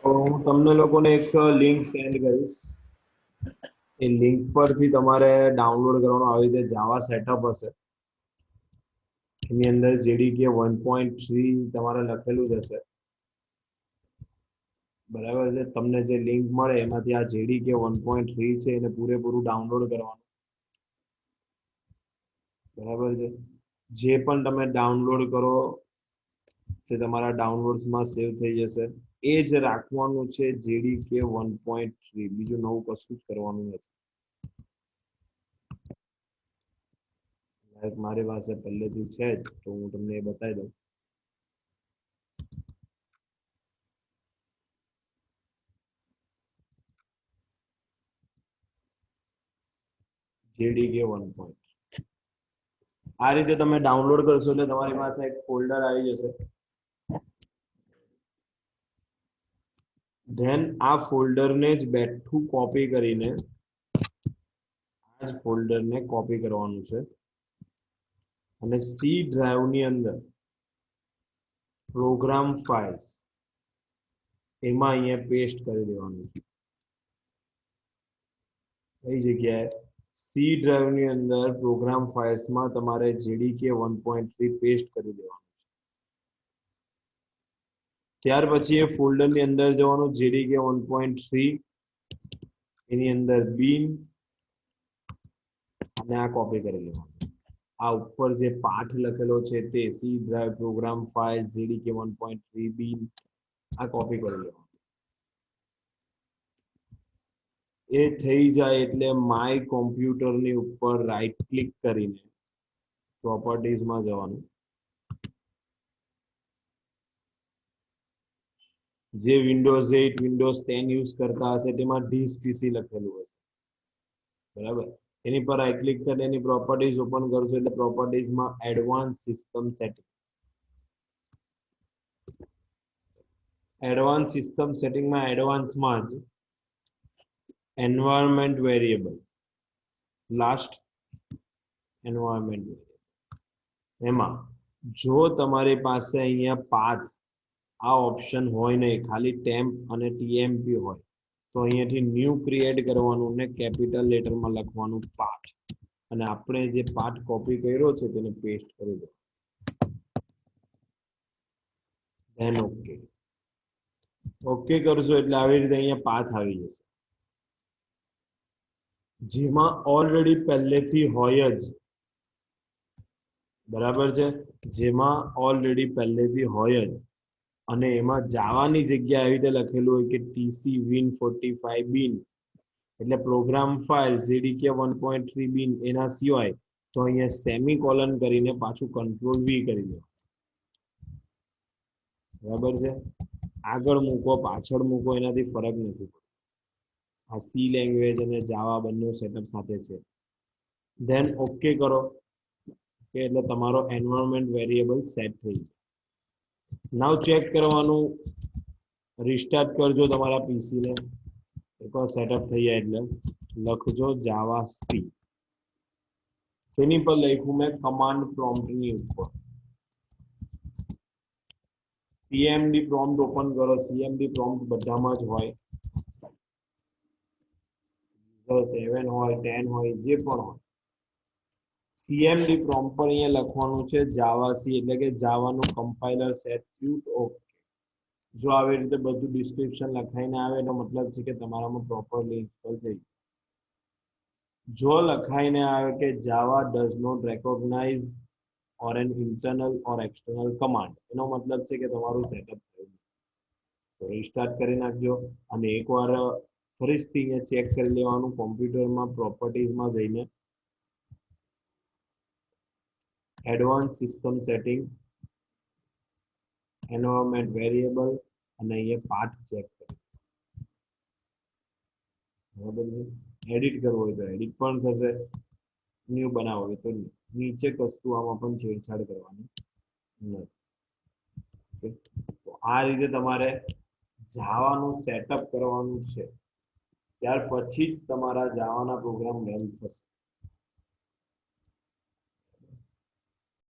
હું તમને લોકોને એક લિંક સેન્ડ કરીશ. એ લિંક પરથી તમારે ડાઉનલોડ કરવાનું આવી રીતે જાવા સેટઅપ હશે. એની અંદર જેડીકે 1.3 તમારે લખેલું જ હશે. બરાબર છે. તમને જે લિંક મળે એમાંથી આ જેડીકે 1.3 છે એને પૂરેપૂરું ડાઉનલોડ કરવાનું. બરાબર છે. જે પણ તમે ડાઉનલોડ કરો તે તમારા ડાઉનલોડ્સમાં સેવ થઈ જશે. એ જ રાખવાનું છે જેડીકે 1.3, બીજું નવું કશું જ કરવાનું નથી. મારી પાસે પહેલેથી છે જ, તો હું તમને એ બતાવી દઉં. જેડીકે 1. આ રીતે તમે ડાઉનલોડ કરશો એટલે તમારી પાસે એક ફોલ્ડર આવી જશે. ધેન આ ફોલ્ડરને જ બેઠું કોપી કરીને આ જ ફોલ્ડરને કોપી કરવાનું છે અને સી ડ્રાઈવની અંદર પ્રોગ્રામ ફાઇલ્સ એમાં અહીંયા પેસ્ટ કરી દેવાનું છે. કઈ જગ્યાએ? સી ડ્રાઈવની અંદર પ્રોગ્રામ ફાઇલ્સમાં તમારે જેડીકે 1.3 પેસ્ટ કરી દેવાનું. ત્યાર પછી એ ફોલ્ડરની અંદર જવાનું, જેડીકે 1.3 એની અંદર બીન અને આ કોપી કરી લેવાનું. આ ઉપર જે પાઠ લખેલો છે તે C drive program file JDK 1.3 bin આ કોપી કરી લેવાનું. એ થઈ જાય એટલે માય કોમ્પ્યુટરની ઉપર રાઈટ ક્લિક કરીને પ્રોપર્ટીઝમાં જવાનું. જે વિન્ડોઝ 8 વિન્ડોઝ 10 યુઝ કરતા હશે તેમાં ડીસ પીસી લખેલું હશે. બરાબર. એની પર રાઈટ ક્લિક કરીને એની પ્રોપર્ટીઝ ઓપન કરશો એટલે પ્રોપર્ટીઝમાં advance system setting. Advance system સેટિંગમાં એડવાન્સમાં જ environment variable, last environment variable. એમાં જો તમારી પાસે અહીંયા પાથ આ ઓપ્શન હોય નહીં, ખાલી ટેમ્પ અને ટીએમપી હોય, તો અહીંયાથી ન્યૂ ક્રિએટ કરવાનું ને કેપિટલ લેટરમાં લખવાનું પાથ, અને આપણે જે પાથ કોપી કર્યો છે તેને પેસ્ટ કરી દો. Than okay. ઓકે કરશો એટલે આવી રીતે અહીંયા પાથ આવી જશે, જેમાં ઓલરેડી પહેલેથી હોય જ. બરાબર છે. જેમાં ઓલરેડી પહેલેથી હોય જ અને એમાં જાવાની જગ્યા આવી રીતે લખેલું હોય કે ટીસી win45 bin એટલે પ્રોગ્રામ ફાઇલ જેડીકે 1.3 bin એના સિવાય તો અહીંયા સેમીકોલન કરીને પાછું કંટ્રોલ વી કરી દો. બરાબર છે. આગળ મૂકો પાછળ મૂકો એનાથી ફરક નથી. આ સી લેંગ્વેજ અને જાવા બંને સેટઅપ સાથે છે. ધેન ઓકે કરો કે એટલે તમારો એન્વાયરમેન્ટ વેરિયેબલ સેટ થઈ જાય. નાવ ચેક કરવાનું, રિસ્ટાર્ટ કરજો તમારા પીસીને. એકવાર સેટઅપ થઈ જાય એટલે લખજો જાવા સી. શેની પર લખ્યું મેં? કમાન્ડ પ્રોમ્પ્ટની ઉપર. સીએમડી પ્રોમ્પ્ટ ઓપન કરો. સીએમડી પ્રોમ્પ્ટ બધામાં જ હોય, 7 હોય 10 હોય જે પણ હોય. સીએમડી પ્રોમ્પ્ટ પર અહીંયા લખવાનું છે જાવા સી, એટલે કે જાવાનું કમ્પાઇલર સેટ ક્યુટ ઓકે. જો આવી રીતે બધું ડિસ્ક્રિપ્શન લખાઈને આવે એનો મતલબ છે કે તમારામાં પ્રોપરલી ઇન્સ્ટોલ થઈ ગયું. જો લખાઈને આવે કે Java does not recognize or an internal or external command, એનો મતલબ છે કે તમારું સેટઅપ થયું. તો રિસ્ટાર્ટ કરી નાખજો અને એકવાર ફરીથી અહીંયા ચેક કરી લેવાનું કોમ્પ્યુટરમાં પ્રોપર્ટીઝમાં જઈને advance system setting, environment variable અને અહીંયા પાથ ચેક કરો. બરાબર છે. એડિટ કરવો હોય તો એડિટ પણ થશે, ન્યૂ બનાવવો હોય તો નીચે કશું આમાં પણ છેડછાડ કરવાની નથી. તો આ રીતે તમારે જાવાનું સેટઅપ કરવાનું છે. ત્યાર પછી જ તમારા જાવાના પ્રોગ્રામ રન થશે.